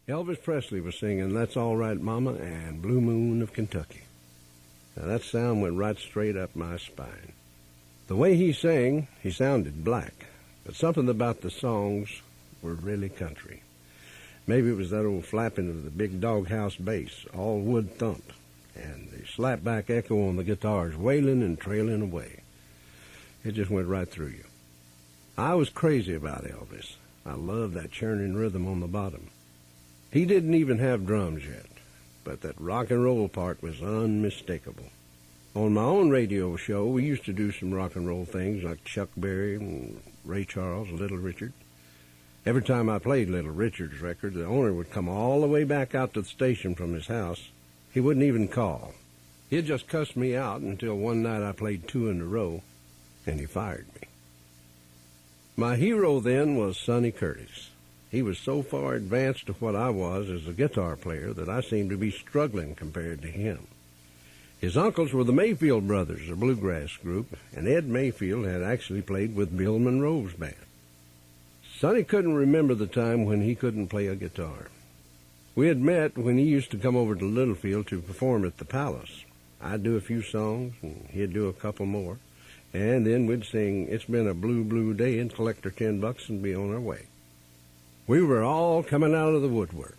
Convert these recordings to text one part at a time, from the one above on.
Elvis Presley was singing That's All Right, Mama and Blue Moon of Kentucky. Now, that sound went right straight up my spine. The way he sang, he sounded black, but something about the songs were really country. Maybe it was that old flapping of the big doghouse bass, all wood thump, and the slapback echo on the guitars wailing and trailing away. It just went right through you. I was crazy about Elvis. I loved that churning rhythm on the bottom. He didn't even have drums yet, but that rock and roll part was unmistakable. On my own radio show, we used to do some rock and roll things like Chuck Berry and Ray Charles, Little Richard. Every time I played Little Richard's record, the owner would come all the way back out to the station from his house. He wouldn't even call. He'd just cuss me out until one night I played 2 in a row, and he fired me. My hero then was Sonny Curtis. He was so far advanced to what I was as a guitar player that I seemed to be struggling compared to him. His uncles were the Mayfield brothers, a bluegrass group, and Ed Mayfield had actually played with Bill Monroe's band. Sonny couldn't remember the time when he couldn't play a guitar. We had met when he used to come over to Littlefield to perform at the Palace. I'd do a few songs, and he'd do a couple more, and then we'd sing It's Been a Blue, Blue Day and collect our $10 and be on our way. We were all coming out of the woodwork.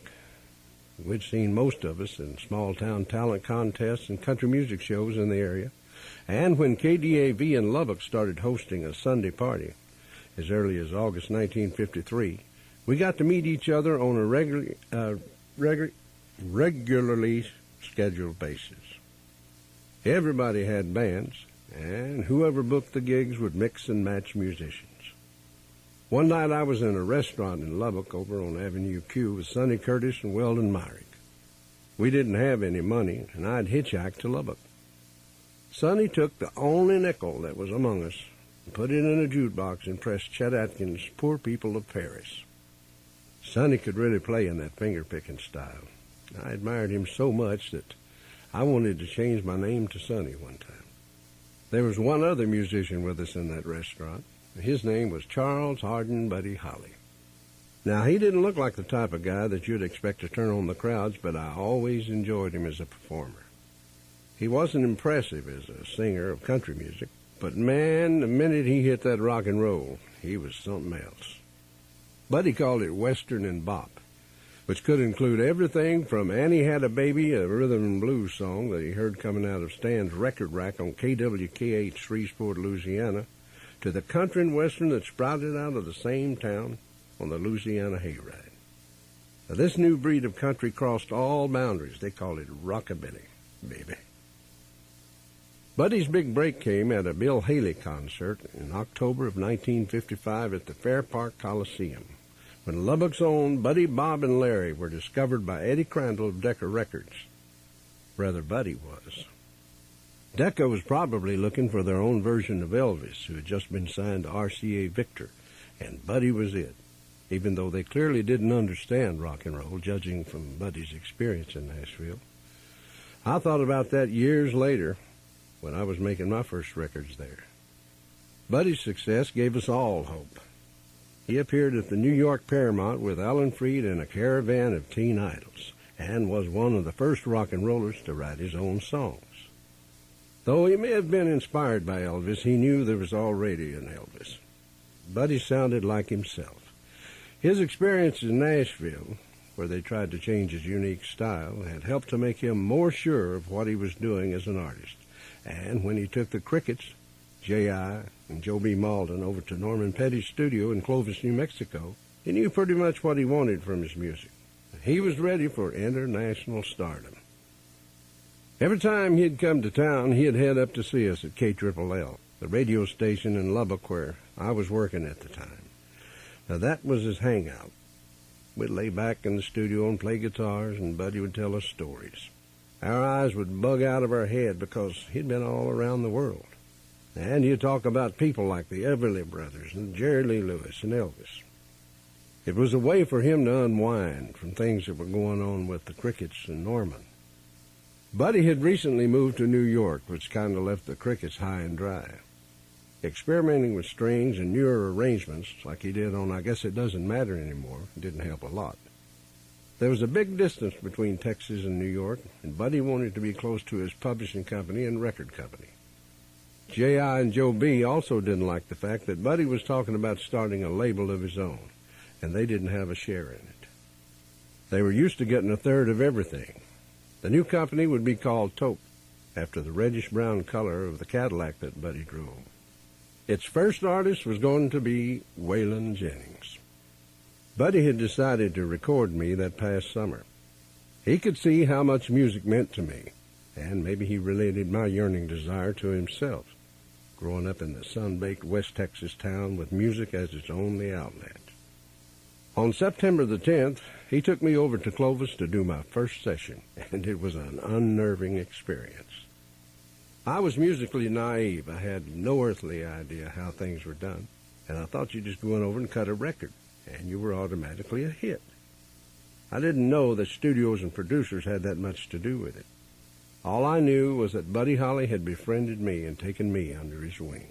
We'd seen most of us in small-town talent contests and country music shows in the area, and when KDAV in Lubbock started hosting a Sunday party, as early as August 1953, we got to meet each other on a regularly scheduled basis. Everybody had bands, and whoever booked the gigs would mix and match musicians. One night I was in a restaurant in Lubbock over on Avenue Q with Sonny Curtis and Weldon Myrick. We didn't have any money, and I'd hitchhiked to Lubbock. Sonny took the only nickel that was among us and put it in a jukebox and pressed Chet Atkins' Poor People of Paris. Sonny could really play in that finger-picking style. I admired him so much that I wanted to change my name to Sonny one time. There was one other musician with us in that restaurant. His name was Charles Hardin Buddy Holly. Now, he didn't look like the type of guy that you'd expect to turn on the crowds, but I always enjoyed him as a performer. He wasn't impressive as a singer of country music, but man, the minute he hit that rock and roll, he was something else. Buddy called it Western and Bop, which could include everything from Annie Had a Baby, a rhythm and blues song that he heard coming out of Stan's record rack on KWKH Shreveport, Louisiana, to the country and western that sprouted out of the same town on the Louisiana hayride. Now, this new breed of country crossed all boundaries. They called it rockabilly, baby. Buddy's big break came at a Bill Haley concert in October of 1955 at the Fair Park Coliseum, when Lubbock's own Buddy, Bob, and Larry were discovered by Eddie Crandall of Decca Records. Rather, Buddy was. Decca was probably looking for their own version of Elvis, who had just been signed to RCA Victor, and Buddy was it, even though they clearly didn't understand rock and roll, judging from Buddy's experience in Nashville. I thought about that years later when I was making my first records there. Buddy's success gave us all hope. He appeared at the New York Paramount with Alan Freed and a caravan of teen idols, and was one of the first rock and rollers to write his own songs. Though he may have been inspired by Elvis, he knew there was already an Elvis. Buddy sounded like himself. His experience in Nashville, where they tried to change his unique style, had helped to make him more sure of what he was doing as an artist. And when he took the Crickets, J.I., and Joe B. Malden over to Norman Petty's studio in Clovis, New Mexico, he knew pretty much what he wanted from his music. He was ready for international stardom. Every time he'd come to town, he'd head up to see us at KLLL, the radio station in Lubbock where I was working at the time. Now, that was his hangout. We'd lay back in the studio and play guitars, and Buddy would tell us stories. Our eyes would bug out of our head because he'd been all around the world. And he'd talk about people like the Everly Brothers and Jerry Lee Lewis and Elvis. It was a way for him to unwind from things that were going on with the Crickets and Norman. Buddy had recently moved to New York, which kind of left the Crickets high and dry. Experimenting with strings and newer arrangements, like he did on I Guess It Doesn't Matter Anymore, didn't help a lot. There was a big distance between Texas and New York, and Buddy wanted to be close to his publishing company and record company. J.I. and Joe B. also didn't like the fact that Buddy was talking about starting a label of his own, and they didn't have a share in it. They were used to getting a third of everything. The new company would be called Taupe, after the reddish-brown color of the Cadillac that Buddy drove. Its first artist was going to be Waylon Jennings. Buddy had decided to record me that past summer. He could see how much music meant to me, and maybe he related my yearning desire to himself, growing up in the sun-baked West Texas town with music as its only outlet. On September the 10th, he took me over to Clovis to do my first session, and it was an unnerving experience. I was musically naive. I had no earthly idea how things were done, and I thought you just went over and cut a record, and you were automatically a hit. I didn't know that studios and producers had that much to do with it. All I knew was that Buddy Holly had befriended me and taken me under his wing.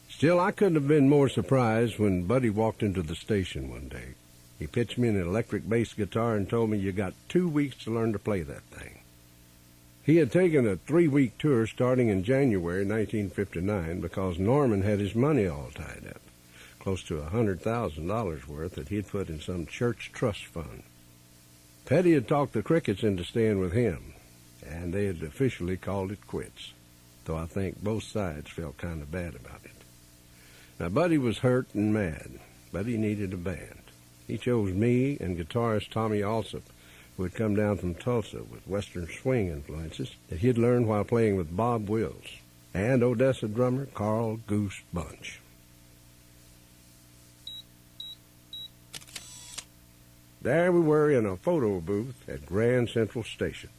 Still, I couldn't have been more surprised when Buddy walked into the station one day. He pitched me an electric bass guitar and told me, "You got 2 weeks to learn to play that thing." He had taken a 3-week tour starting in January 1959 because Norman had his money all tied up, close to $100,000 worth that he'd put in some church trust fund. Petty had talked the Crickets into staying with him, and they had officially called it quits, though I think both sides felt kind of bad about it. Now, Buddy was hurt and mad, but he needed a band. He chose me and guitarist Tommy Alsop, who had come down from Tulsa with Western swing influences that he had learned while playing with Bob Wills, and Odessa drummer Carl Goose Bunch. There we were in a photo booth at Grand Central Station.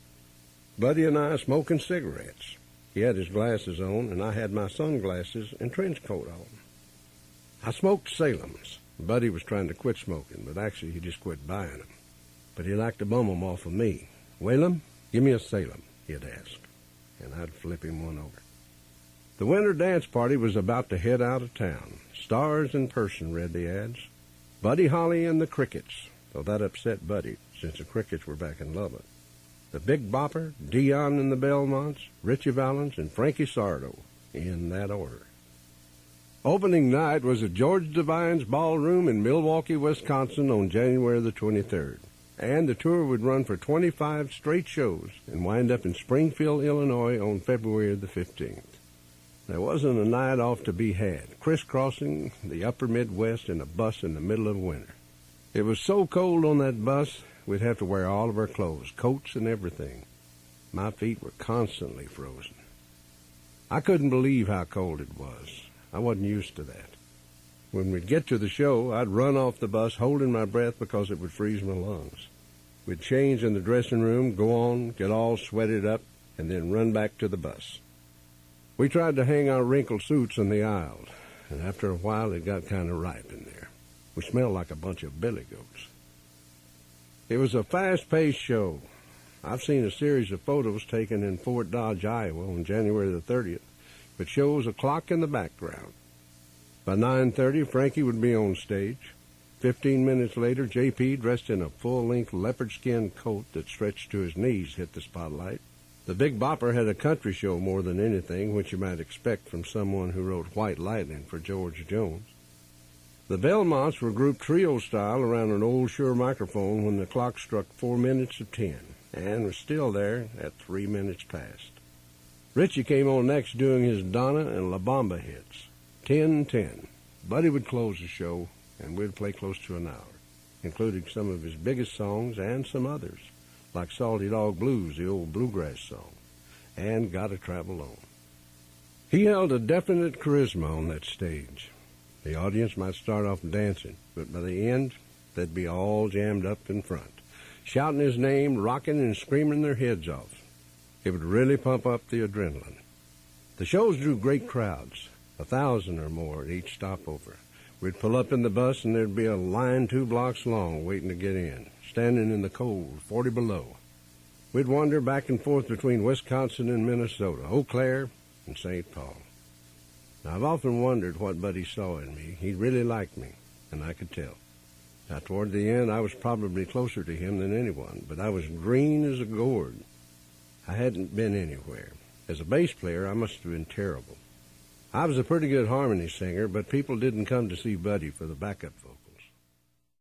Buddy and I smoking cigarettes. He had his glasses on, and I had my sunglasses and trench coat on. I smoked Salem's. Buddy was trying to quit smoking, but actually he just quit buying them. But he liked to bum them off of me. "Waylon, give me a Salem," he'd ask, and I'd flip him one over. The winter dance party was about to head out of town. Stars in person read the ads. Buddy Holly and the Crickets, though that upset Buddy, since the Crickets were back in Lubbock. The Big Bopper, Dion and the Belmonts, Richie Valens, and Frankie Sardo, in that order. Opening night was at George Devine's Ballroom in Milwaukee, Wisconsin on January the 23rd, and the tour would run for 25 straight shows and wind up in Springfield, Illinois on February the 15th. There wasn't a night off to be had, crisscrossing the upper Midwest in a bus in the middle of winter. It was so cold on that bus, we'd have to wear all of our clothes, coats and everything. My feet were constantly frozen. I couldn't believe how cold it was. I wasn't used to that. When we'd get to the show, I'd run off the bus holding my breath because it would freeze my lungs. We'd change in the dressing room, go on, get all sweated up, and then run back to the bus. We tried to hang our wrinkled suits in the aisle, and after a while it got kind of ripe in there. We smelled like a bunch of billy goats. It was a fast-paced show. I've seen a series of photos taken in Fort Dodge, Iowa on January the 30th, which shows a clock in the background. By 9:30, Frankie would be on stage. 15 minutes later, J.P., dressed in a full-length leopard skin coat that stretched to his knees, hit the spotlight. The Big Bopper had a country show more than anything, which you might expect from someone who wrote White Lightning for George Jones. The Belmonts were grouped trio style around an old Shure microphone when the clock struck 4 minutes of 10, and was still there at 3 minutes past. Richie came on next doing his Donna and La Bamba hits. 10-10. Buddy would close the show, and we'd play close to an hour, including some of his biggest songs and some others, like Salty Dog Blues, the old bluegrass song, and Gotta Travel On. He held a definite charisma on that stage. The audience might start off dancing, but by the end, they'd be all jammed up in front, shouting his name, rocking and screaming their heads off. It would really pump up the adrenaline. The shows drew great crowds, 1,000 or more at each stopover. We'd pull up in the bus and there'd be a line 2 blocks long waiting to get in, standing in the cold, 40 below. We'd wander back and forth between Wisconsin and Minnesota, Eau Claire and St. Paul. Now, I've often wondered what Buddy saw in me. He really liked me, and I could tell. Now, toward the end, I was probably closer to him than anyone, but I was green as a gourd. I hadn't been anywhere. As a bass player, I must have been terrible. I was a pretty good harmony singer, but people didn't come to see Buddy for the backup vocals.